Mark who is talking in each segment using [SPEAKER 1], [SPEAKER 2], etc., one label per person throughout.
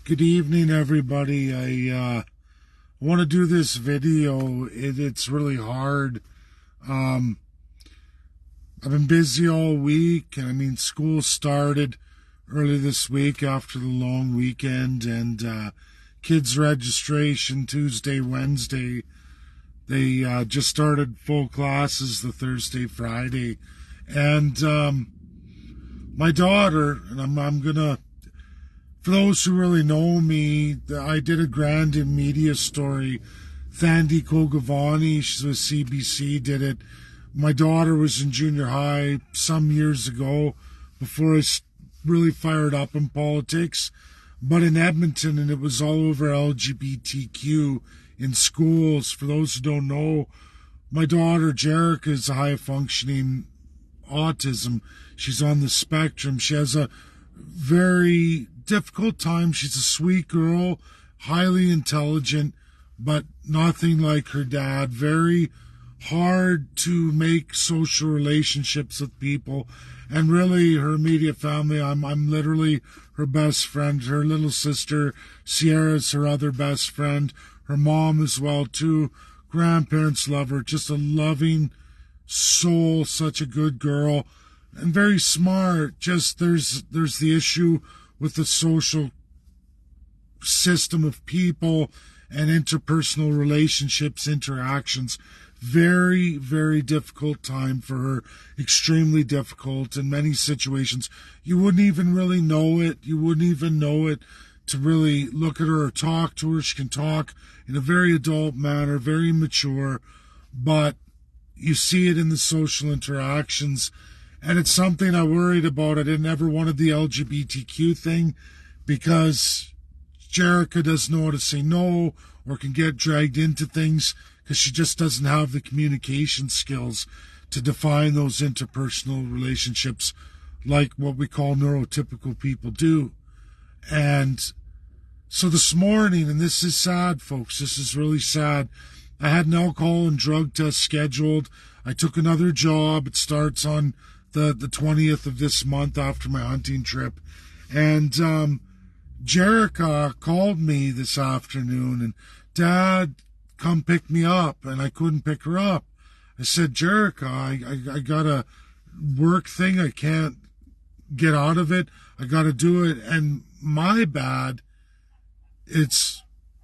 [SPEAKER 1] Good evening, everybody. I want to do this video. It's really hard. Um, I've been busy all week, and school started early this week after the long weekend, and kids' registration Tuesday, Wednesday. They just started full classes the Thursday, Friday, and my daughter, and I'm gonna. For those who really know me, I did a grand in media story. Thandi Kogavani, she's with CBC, did it. My daughter was in junior high some years ago before I really fired up in politics. But in Edmonton, and it was all over LGBTQ in schools. For those who don't know, my daughter, Jerica, is a high-functioning autism. She's on the spectrum. She has a very difficult time. She's a sweet girl, highly intelligent, but nothing like her dad. Very hard to make social relationships with people. And really, her immediate family, I'm literally her best friend. Her little sister, Sierra's her other best friend. Her mom as well, too. Grandparents love her. Just a loving soul, such a good girl. And very smart. Just there's the issue with the social system of people and interpersonal relationships, interactions. Very, very difficult time for her. Extremely difficult in many situations. You wouldn't even really know it. You wouldn't even know it to really look at her or talk to her. She can talk in a very adult manner, very mature, but you see it in the social interactions. And it's something I worried about. I didn't ever wanted the LGBTQ thing because Jerica doesn't know how to say no or can get dragged into things because she just doesn't have the communication skills to define those interpersonal relationships like what we call neurotypical people do. And so this morning, and this is sad, folks, this is really sad, I had an alcohol and drug test scheduled. I took another job. It starts on the 20th of this month after my hunting trip. And Jerica called me this afternoon and, Dad, come pick me up. And I couldn't pick her up. I said, Jerica, I got a work thing. I can't get out of it. I got to do it. And my bad, it's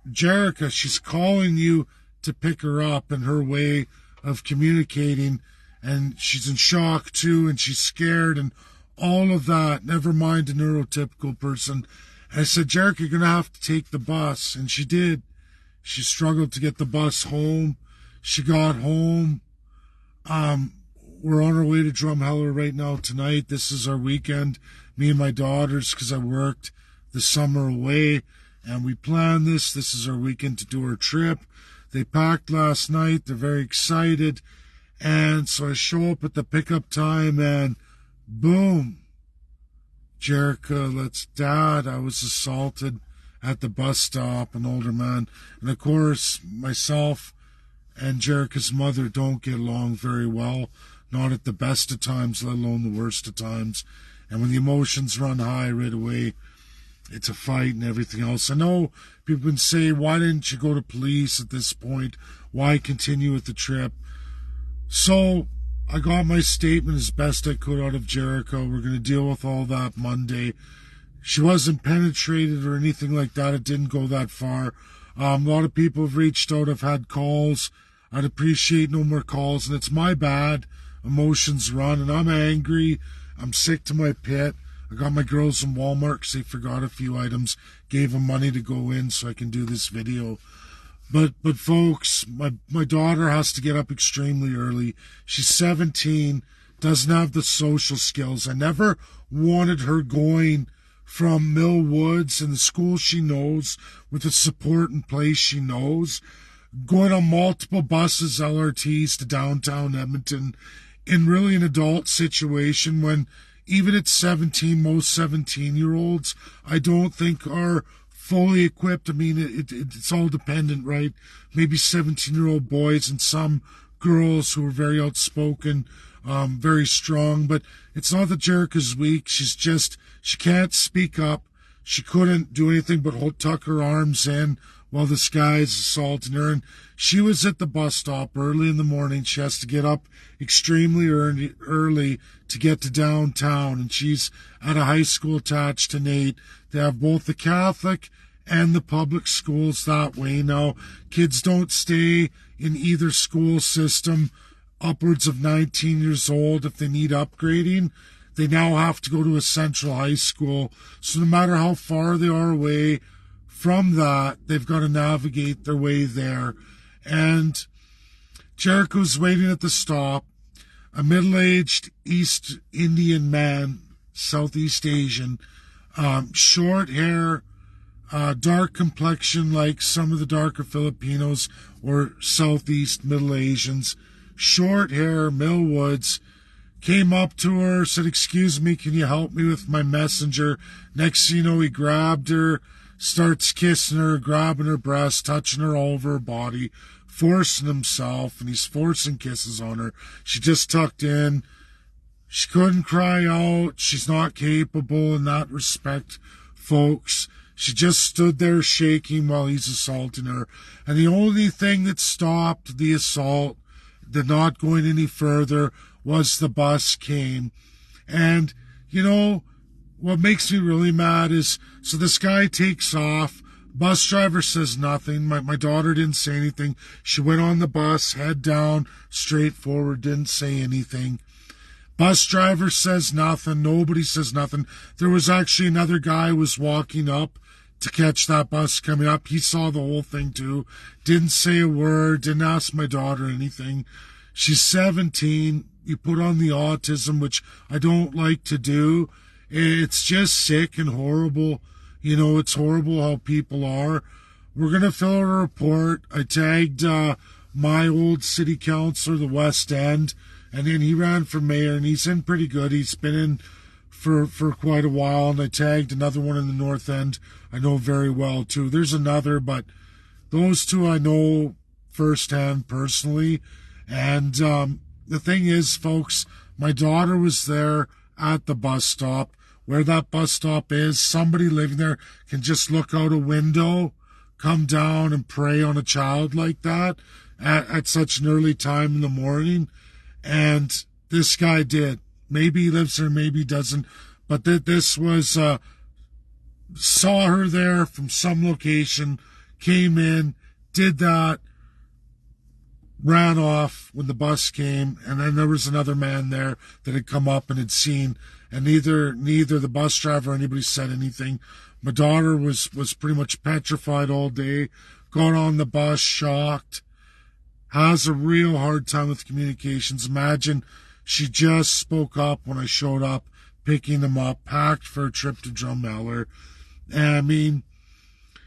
[SPEAKER 1] Jerica. She's calling you to pick her up, in her way of communicating. And she's in shock too, and she's scared and all of that. Never mind a neurotypical person. And I said, Jerica, you're going to have to take the bus. And she did. She struggled to get the bus home. She got home. We're on our way to Drumheller right now tonight. This is our weekend, me and my daughters, because I worked the summer away. And we planned this. This is our weekend to do our trip. They packed last night. They're very excited. And so I show up at the pickup time and boom, Jerica, Dad, I was assaulted at the bus stop, an older man. And of course, myself and Jerica's mother don't get along very well, not at the best of times, let alone the worst of times. And when the emotions run high right away, it's a fight and everything else. I know people can say, why didn't you go to police at this point? Why continue with the trip? So I got my statement as best I could out of Jerica. We're going to deal with all that Monday. She wasn't penetrated or anything like that. It didn't go that far. A lot of people have reached out. I've had calls. I'd appreciate no more calls. And it's my bad. Emotions run. And I'm angry. I'm sick to my pit. I got my girls in Walmart because they forgot a few items. Gave them money to go in so I can do this video. But folks, my daughter has to get up extremely early. She's 17, doesn't have the social skills. I never wanted her going from Millwoods and the school she knows with the support in place she knows, going on multiple buses, LRTs to downtown Edmonton in really an adult situation when even at 17, most 17-year-olds, I don't think are fully equipped. It's all dependent, right? Maybe 17-year-old boys and some girls who are very outspoken, very strong. But it's not that Jerica's weak. She can't speak up. She couldn't do anything but tuck her arms in while this guy's assaulting her. And she was at the bus stop early in the morning. She has to get up extremely early to get to downtown. And she's at a high school attached to Nate. They have both the Catholic and the public schools that way now. Kids don't stay in either school system upwards of 19 years old if they need upgrading. They now have to go to a central high school. So no matter how far they are away from that, they've got to navigate their way there. And Jericho's waiting at the stop. A middle-aged East Indian man, Southeast Asian, short hair, dark complexion like some of the darker Filipinos or Southeast Middle Asians, short hair, Millwoods, came up to her, said, "Excuse me, can you help me with my messenger?" Next thing you know, he grabbed her, starts kissing her, grabbing her breast, touching her all over her body, forcing himself, and he's forcing kisses on her. She just tucked in. She couldn't cry out. She's not capable in that respect, folks. She just stood there shaking while he's assaulting her. And the only thing that stopped the assault, the not going any further, was the bus came. And, you know, what makes me really mad is, so this guy takes off. Bus driver says nothing. My daughter didn't say anything. She went on the bus, head down, straight forward, didn't say anything. Bus driver says nothing. Nobody says nothing. There was actually another guy who was walking up to catch that bus coming up. He saw the whole thing too. Didn't say a word. Didn't ask my daughter anything. She's 17. You put on the autism, which I don't like to do. It's just sick and horrible. You know, it's horrible how people are. We're going to fill out a report. I tagged my old city councilor, the West End, and then he ran for mayor, and he's in pretty good. He's been in for quite a while, and I tagged another one in the North End I know very well, too. There's another, but those two I know firsthand personally. And the thing is, folks, my daughter was there at the bus stop. Where that bus stop is, somebody living there can just look out a window, come down and prey on a child like that at such an early time in the morning. And this guy did. Maybe he lives there, maybe he doesn't. But this was, saw her there from some location, came in, did that, ran off when the bus came, and then there was another man there that had come up and had seen, and neither the bus driver or anybody said anything. My daughter was pretty much petrified all day, got on the bus shocked, has a real hard time with communications. Imagine she just spoke up when I showed up, picking them up, packed for a trip to Drumheller. And I mean,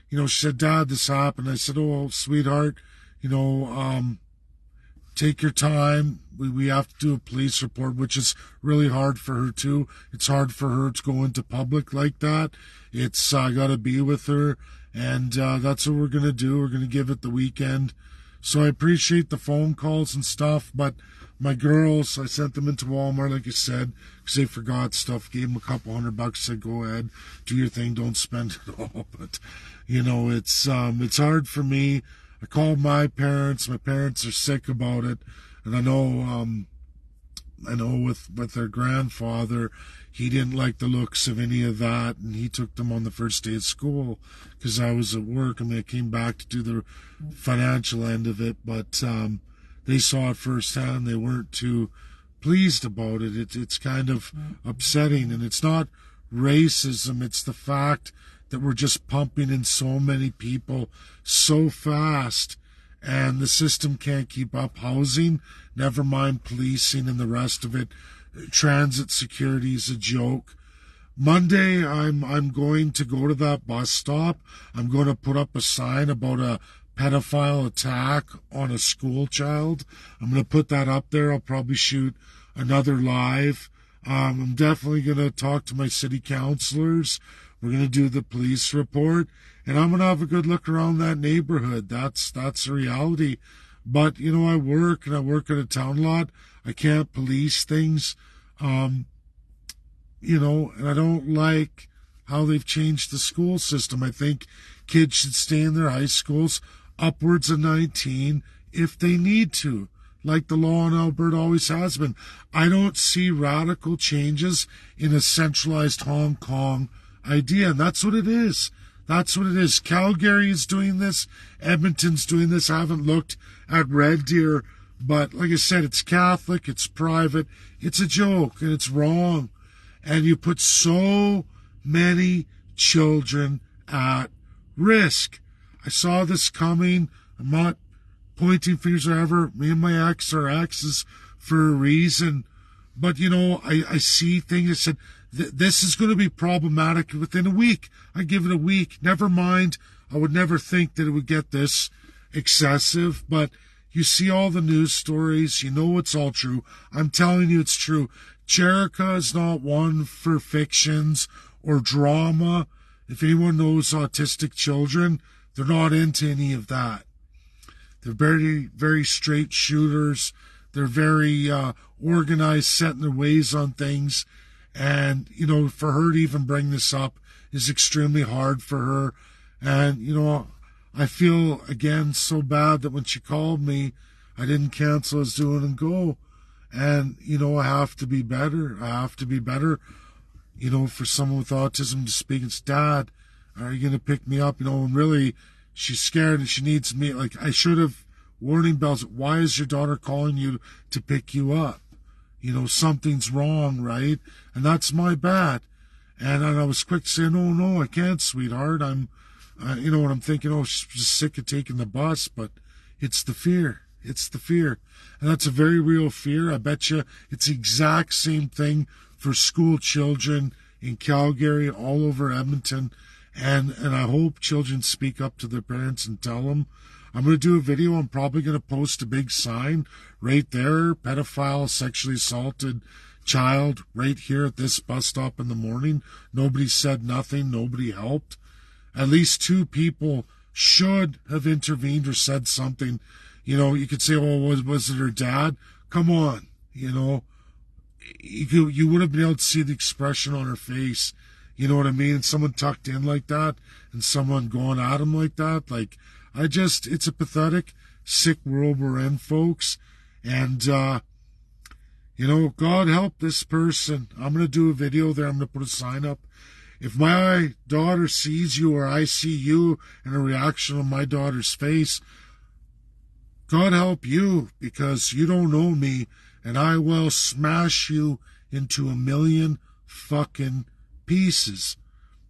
[SPEAKER 1] you know, she said, "Dad, this happened." I said, "Oh, sweetheart, you know, take your time. We have to do a police report," which is really hard for her too. It's hard for her to go into public like that. It's I got to be with her, and that's what we're going to do. We're going to give it the weekend. So I appreciate the phone calls and stuff, but my girls, I sent them into Walmart, like I said, because they forgot stuff. Gave them a couple $100. Said, "Go ahead, do your thing. Don't spend it all." But you know, it's hard for me. I called my parents. My parents are sick about it, and I know with their grandfather, he didn't like the looks of any of that, and he took them on the first day of school because I was at work. I mean, I came back to do the financial end of it, but they saw it firsthand. They weren't too pleased about it. It's kind of upsetting, and it's not racism. It's the fact that we're just pumping in so many people so fast, and the system can't keep up. Housing, never mind policing and the rest of it. Transit security is a joke. Monday, I'm going to go to that bus stop. I'm going to put up a sign about a pedophile attack on a school child. I'm going to put that up there. I'll probably shoot another live. I'm definitely going to talk to my city councilors. We're going to do the police report, and I'm going to have a good look around that neighborhood. That's the reality. But, you know, I work at a town lot. I can't police things, you know, and I don't like how they've changed the school system. I think kids should stay in their high schools upwards of 19 if they need to, like the law in Alberta always has been. I don't see radical changes in a centralized Hong Kong idea, and that's what it is. That's what it is. Calgary is doing this. Edmonton's doing this. I haven't looked at Red Deer, but like I said, it's Catholic, it's private, it's a joke, and it's wrong. And you put so many children at risk. I saw this coming. I'm not pointing fingers or ever. Me and my ex are exes for a reason. But, you know, I see things. I said, this is going to be problematic within a week. I give it a week. Never mind. I would never think that it would get this excessive. But you see all the news stories. You know it's all true. I'm telling you it's true. Jerica is not one for fictions or drama. If anyone knows autistic children, they're not into any of that. They're very, very straight shooters. They're very organized, set in their ways on things. And, you know, for her to even bring this up is extremely hard for her. And, you know, I feel, again, so bad that when she called me, I didn't cancel as doing and go. And, you know, I have to be better. I have to be better, you know, for someone with autism to speak. It's, Dad, are you going to pick me up? You know, and really, she's scared and she needs me. Like, I should have warning bells. Why is your daughter calling you to pick you up? You know, something's wrong, right? And that's my bad. And I was quick to say, no, I can't, sweetheart. You know what I'm thinking? Oh, she's just sick of taking the bus, but it's the fear. It's the fear. And that's a very real fear. I bet you it's the exact same thing for school children in Calgary, all over Edmonton. And I hope children speak up to their parents and tell them. I'm going to do a video. I'm probably going to post a big sign right there, pedophile, sexually assaulted child, right here at this bus stop in the morning. Nobody said nothing. Nobody helped. At least 2 people should have intervened or said something. You know, you could say, oh, was it her dad? Come on. You know, you would have been able to see the expression on her face. You know what I mean? Someone tucked in like that and someone going at him like that. Like, it's a pathetic, sick world we're in, folks. And, you know, God help this person. I'm going to do a video there. I'm going to put a sign up. If my daughter sees you or I see you and a reaction on my daughter's face, God help you, because you don't know me and I will smash you into a million fucking pieces.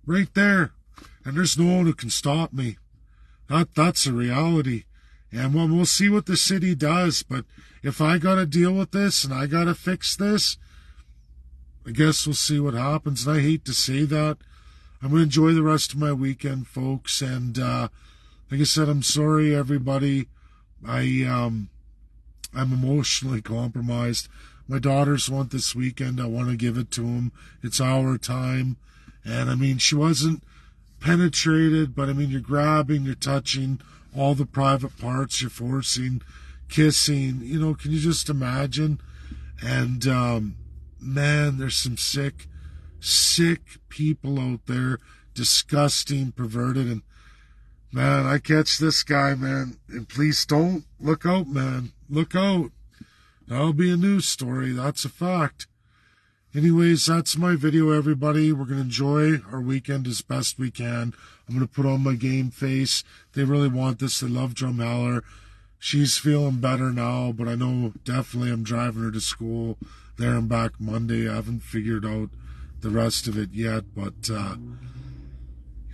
[SPEAKER 1] Right there. And there's no one who can stop me. That's a reality. And we'll see what the city does. But if I got to deal with this and I got to fix this, I guess we'll see what happens. And I hate to say that. I'm going to enjoy the rest of my weekend, folks. And like I said, I'm sorry, everybody. I'm emotionally compromised. My daughters want this weekend. I want to give it to them. It's our time. And, I mean, she wasn't penetrated, but, I mean, you're grabbing, you're touching all the private parts, you're forcing, kissing. You know, can you just imagine? And, man, there's some sick people out there, disgusting, perverted, and, man, I catch this guy, man, and please don't. Look out, man. Look out. That'll be a news story. That's a fact. Anyways, that's my video, everybody. We're going to enjoy our weekend as best we can. I'm going to put on my game face. They really want this. They love Drumheller. She's feeling better now, but I know definitely I'm driving her to school there and back Monday. I haven't figured out the rest of it yet, but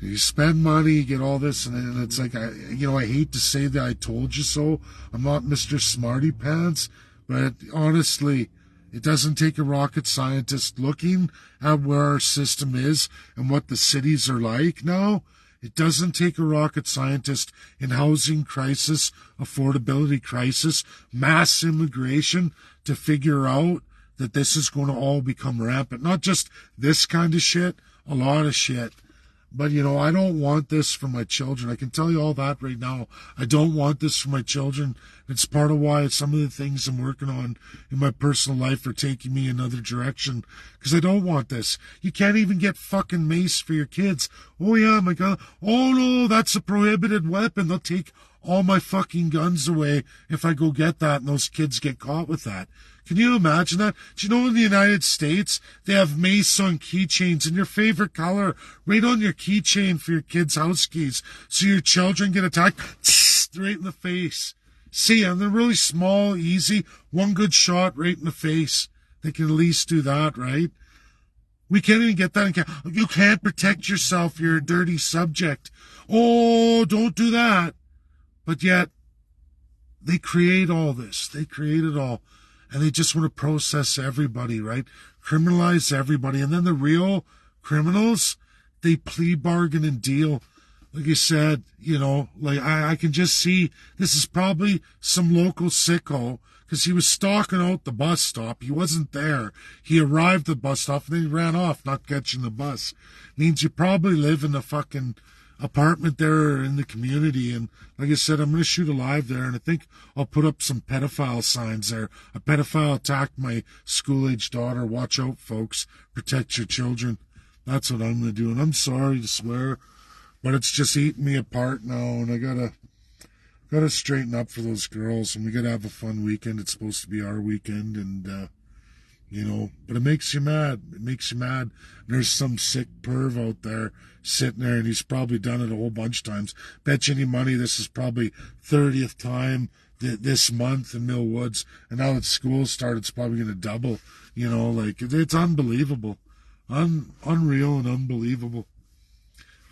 [SPEAKER 1] you spend money, you get all this, and it's like, I hate to say that I told you so. I'm not Mr. Smarty Pants, but honestly, it doesn't take a rocket scientist looking at where our system is and what the cities are like now. It doesn't take a rocket scientist in housing crisis, affordability crisis, mass immigration to figure out that this is going to all become rampant. Not just this kind of shit, a lot of shit. But, you know, I don't want this for my children. I can tell you all that right now. I don't want this for my children. It's part of why some of the things I'm working on in my personal life are taking me another direction. Because I don't want this. You can't even get fucking mace for your kids. Oh, yeah, my God. Oh, no, that's a prohibited weapon. They'll take all my fucking guns away if I go get that and those kids get caught with that. Can you imagine that? Do you know in the United States, they have mace on keychains in your favorite color right on your keychain for your kids' house keys. So your children get attacked right in the face. See, and they're really small, easy, one good shot right in the face. They can at least do that, right? We can't even get that. You can't protect yourself. You're a dirty subject. Oh, don't do that. But yet, they create all this. They create it all. And they just want to process everybody, right? Criminalize everybody. And then the real criminals, they plea bargain and deal. Like I said, you know, like I can just see this is probably some local sicko because he was stalking out the bus stop. He wasn't there. He arrived at the bus stop and then he ran off, not catching the bus. Means you probably live in a fucking apartment there in the community, and like I said, I'm going to shoot a live there, and I think I'll put up some pedophile signs there. A pedophile attacked my school-age daughter. Watch out, folks. Protect your children. That's what I'm going to do, and I'm sorry to swear, but it's just eating me apart now, and I gotta straighten up for those girls, and we gotta have a fun weekend. It's supposed to be our weekend, and you know, but it makes you mad. It makes you mad. There's some sick perv out there sitting there, and he's probably done it a whole bunch of times. Bet you any money this is probably 30th time this month in Millwoods, and now that school started, it's probably going to double. You know, like, it's unbelievable. Unreal and unbelievable.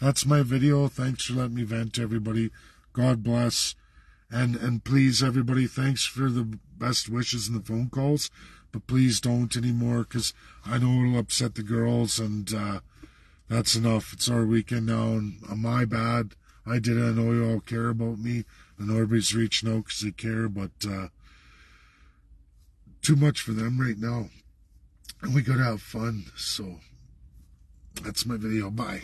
[SPEAKER 1] That's my video. Thanks for letting me vent, everybody. God bless. And please, everybody, thanks for the best wishes and the phone calls. But please don't anymore, because I know it'll upset the girls, and that's enough. It's our weekend now, and my bad. I did it. I know you all care about me. I know everybody's reaching out because they care, but too much for them right now. And we got to have fun. So that's my video. Bye.